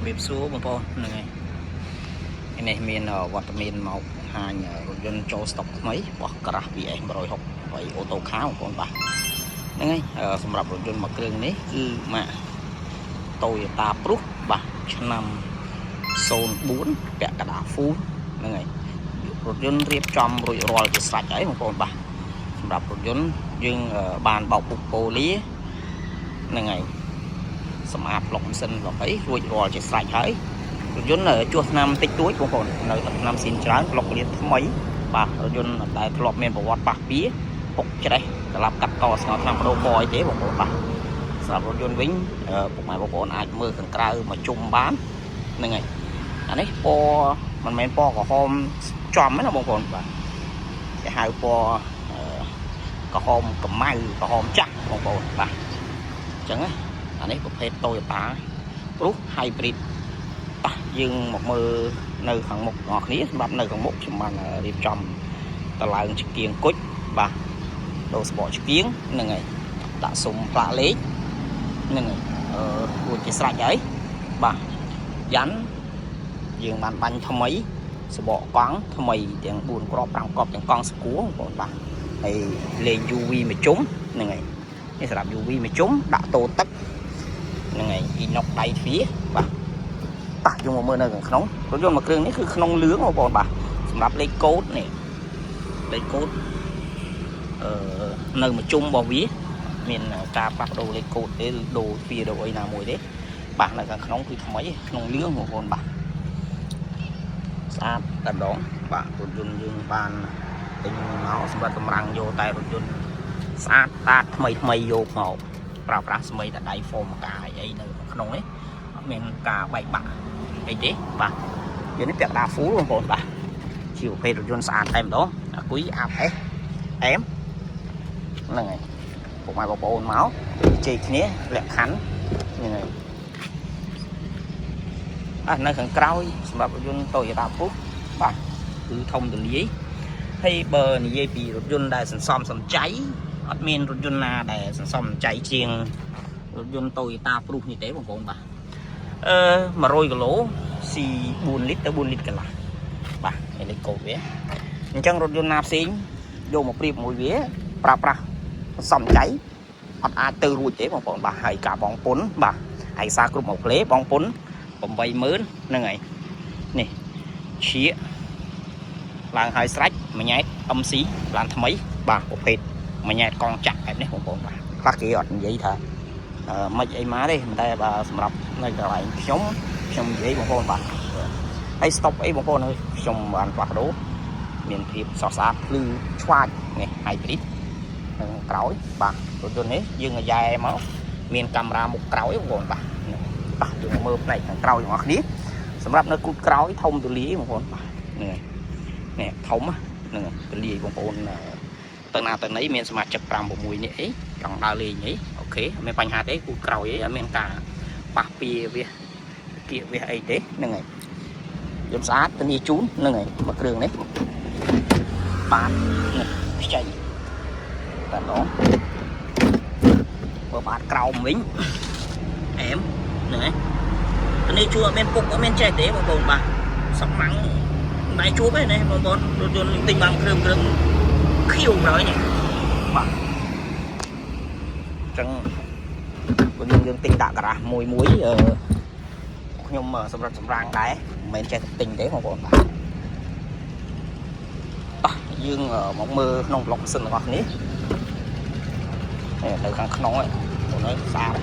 biệt số một po này này miền vật miền màu hai dân cho stock mấy bỏ cả bị em rồi học vậy ô tô khá một con bà ngay sầmรับรถยนต์មកគ្រឿងនេះគឺម៉ាក Toyota Prius បាទឆ្នាំ04ពាក់កណ្ដាល Full ហ្នឹងហើយរថយន្តរៀបចំរួចរាល់ជាស្រេចហើយបងប្អូនបាទសម្រាប់រថយន្តយើងបានបោកពុកប៉ូលីហ្នឹងហើយសម្អាតប្លុកម៉ាស៊ីនប្លុកអីរួចរាល់ជាស្រេចហើយរថយន្តជួសឆ្នាំតិចតួចបងប្អូននៅឆ្នាំស៊ីនច្រើនប្លុកលាថ្មីបាទរថយន្តដែលធ្លាប់មានប្រវត្តិប៉ះពីពុកច្រេះត្រឡប់កាត់កស្ងោឆ្នាំបដូរពណ៌អីទេបងប្អូនបាទសម្រាប់រថយន្តវិញពុកម៉ែបងប្អូនអាចមើលខាងក្រៅមកជុំបានហ្នឹងហើយអានេះពណ៌មិនមែនពណ៌ក្រហមចំទេណាបងប្អូនបាទគេហៅពណ៌ក្រហមកម្មៅក្រហមចាស់បងប្អូនបាទអញ្ចឹងណាអានេះប្រភេទ Toyota Prius Hybrid បាទយើងមកមើលនៅខាងមុខបងប្អូនគ្នាសម្រាប់នៅខាងមុខខ្ញុំបានរៀបចំតឡើងឆ្កៀងគុជបាទដូរស្បកឆ្កៀងហ្នឹងហើយដាក់សុំផ្លាកលេខហ្នឹងហើយរួចជាស្រេចហើយបាទយ៉ាន់យើងបានបាញ់ថ្មីសបកកង់ថ្មីទាំង4គ្រាប់5គ្រាប់ទាំងកង់ស្គួរបងប្អូនបាទហើយលេង UV មួយជុំហ្នឹងហើយនេះសម្រាប់ UV មួយជុំដាក់តូទឹកហ្នឹងហើយអ៊ីណុកដៃទ្វាបាទបាទយើងមកមើលនៅខាងក្នុងរថយន្តមួយគ្រឿងនេះគឺក្នុងលឿងបងប្អូនបាទសម្រាប់លេខកូដនេះលេខកូដនៅមួយជុំរបស់វាមានការផ្លាស់ប្ដូរលេខកូដទេឬដូរទ្វាដូរអីណាមួយទេបាទនៅខាងក្នុងគឺថ្មីក្នុងលឿងបងប្អូនបាទស្អាតតែម្ដងបាទរថយន្តយើងបានទិញមកសម្រាប់តម្រាំងយកតែរថយន្តស្អាតតាតថ្មីយកមកប្រើប្រាស់ស្មីតែដៃហ្វូមកាអីនៅក្នុងនេះអត់មានការបែកបាក់អីទេបាទយើងនេះពាក់កណ្ដាល Full បងប្អូនបាទជាប្រភេទរថយន្តស្អាតតែម្ដងអាគុយអាប់អេសអែមហ្នឹងហើយពុកម៉ែបងប្អូនមកជ័យគ្នាលក្ខខណ្ឌហ្នឹងហើយនៅខាងក្រោយសម្រាប់រថយន្ត Toyota Prius បាទគឺធំទូលាយហើយបើនិយាយពីរថយន្តដែលសន្សំសំចៃអត់មានរថយន្តណាដែលសន្សំសំចៃជាងរថយន្ត Toyota Prius នេះទេបងប្អូនបាទ100គីឡូស៊ី4លីត្រទៅ4លីត្រកន្លះបាទនេះលេខកូដវាអញ្ចឹងរថយន្តណាផ្សេងយកមកប្រៀបមួយវាប្រើប្រាស់សំចៃអត់អាចទៅរួចទេបងប្អូនបាទហើយការបងពុនបាទឯកសារគ្រប់មកផ្លេបងពុន80000ហ្នឹងហើយនេះជាឡើងហើយស្រេចមួយញ៉ែត MC ឡានថ្មីបាទប្រភេទមួយញ៉ែតកង់ចាក់បែបនេះបងប្អូនបាទខ្លះគេអត់និយាយថាមិនអីមកទេតែបើសម្រាប់នៅកន្លែងខ្ញុំនិយាយបងប្អូនបាទហើយ stop អីបងប្អូនហើយខ្ញុំបានផ្លាស់ប្ដូរមានភាពស្រស់ស្អាតភ្លឺឆ្វាចនេះ hybrid នៅក្រោយបាទរថយន្តនេះយើងយ៉ាមកមានកាមេរ៉ាមុខក្រោយបងប្អូនបាទយើងមើលផ្នែកខាងក្រោយរបស់គ្នាសម្រាប់នៅគូតក្រោយធំទូលាយបងប្អូនបាទនេះធំហ្នឹងទូលាយបងប្អូនទៅណាទៅណីមានសមាជិក5 6នាក់អីចង់ដើរលេងអីអូខេអត់មានបញ្ហាទេគូតក្រោយអីអត់មានការប៉ះពីវាគៀកវាអីទេហ្នឹងហើយយន្តស្អាតធានាជូនហ្នឹងហើយមួយគ្រឿងនេះបាទនេះខ្ចីតែម្ដងបើបាទក្រោមវិញអែមហ្នឹងហើយនេះជួអត់មានពុកអត់មានចេះទេបងប្អូនបាទសំណាំងដៃជួបទេណាបងប្អូនរថយន្តទិញបានគ្រឿងខៀវក្រោយនេះបាទអញ្ចឹងបើយើងទិញដាក់ការ៉ាស់មួយខ្ញុំសម្រាប់សម្រាំងដែរមិនមែនចេះទិញទេបងប្អូនបាទយើងមកមើលក្នុងប្លុកម៉ាស៊ីនរបស់នេះនៅខាងក្នុងហ្នឹងបងប្អូនស្អាត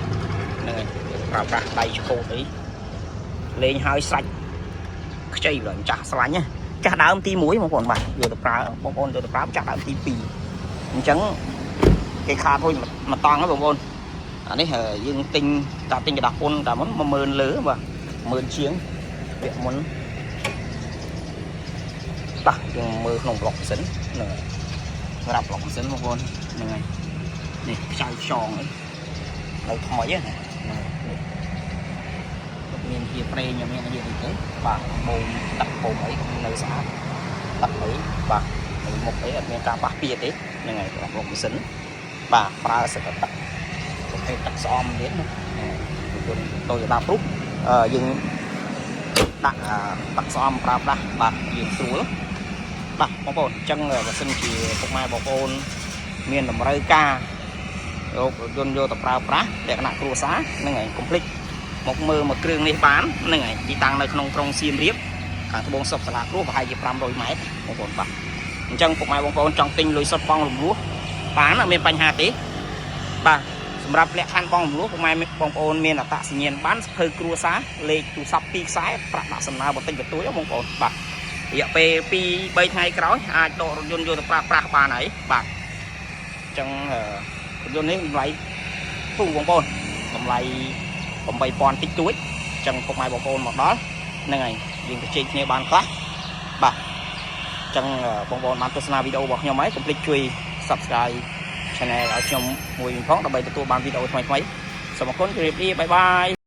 ហ្នឹងហើយប្រើប្រាស់ដៃឆ្កូតអីលេងហើយស្រេចខ្ចីដល់ចាស់ស្លាញ់ចាស់ដើមទី1បងប្អូនបាទយកទៅប្រើបងប្អូនយកទៅប្រើចាស់ដើមទី2អញ្ចឹងគេខាតហួយមកតង់ហ្នឹងបងប្អូនអានេះយើងទិញកដាស់ពុនតែមុន10000លើបាទ10000ជាងពាក់មុនបាទយើងមើលក្នុងប្លុកម៉ាស៊ីនហ្នឹងសម្រាប់ប្លុកម៉ាស៊ីនបងប្អូនហ្នឹងហើយនេះខ្ចៅខ្យងអីនៅថ្មីហ្នឹងមានជាប្រេងមានអីទេបាទបូមដាក់បូមអីនៅស្អាតដាក់អីបាទមុខអីអត់មានការប៉ះពីទេហ្នឹងហើយប្លុកម៉ាស៊ីនបាទប្រើសឹកទឹកប្រភេទទឹកស្អំទៀតណាToyota Prius យើង ដាក់ដាក់ស្អំប្រាប់ដាស់បាទយើងស្រួលបាទបងប្អូនអញ្ចឹងបើសិនជាពុកម៉ែបងប្អូនមានតម្រូវការរថយន្តយកទៅប្រើប្រាស់លក្ខណៈគ្រួសារហ្នឹងហើយកុំភ្លេចមកមើលមួយគ្រឿងនេះបានហ្នឹងហើយទីតាំងនៅក្នុងក្រុងសៀមរាបខាងត្បូងសុកសាលាគ្រួប្រហែលជា500ម៉ែត្របងប្អូនបាទអញ្ចឹងពុកម៉ែបងប្អូនចង់ទិញលុយសុទ្ធបងរំលោះបានអត់មានបញ្ហាទេបាទសម្រាប់លក្ខខណ្ឌបងរំលោះពុកម៉ែបងប្អូនមានអត្តសញ្ញាណប័ណ្ណសភៅគ្រួសារលេខទូរស័ព្ទ2ខ្សែប្រាក់ដាក់សំណើបន្តិចបន្តួចបងប្អូនបាទរយៈពេល2-3ថ្ងៃក្រោយអាចដករថយន្តយកទៅប្រើប្រាស់បានហើយបាទអញ្ចឹងរថយន្តនេះតម្លៃធូរបងប្អូនតម្លៃ8,000តិចតួចអញ្ចឹងពុកម៉ែបងប្អូនមកដល់ហ្នឹងហើយយើងទៅជែកគ្នាបានខ្លះបាទអញ្ចឹងបងប្អូនបានទស្សនាវីដេអូរបស់ខ្ញុំហើយកុំភ្លេចជួយ Subscribe Channel ឲ្យខ្ញុំមួយវិញផងដើម្បីទទួលបានវីដេអូថ្មីៗសូមអរគុណជម្រាបលាបាយបាយ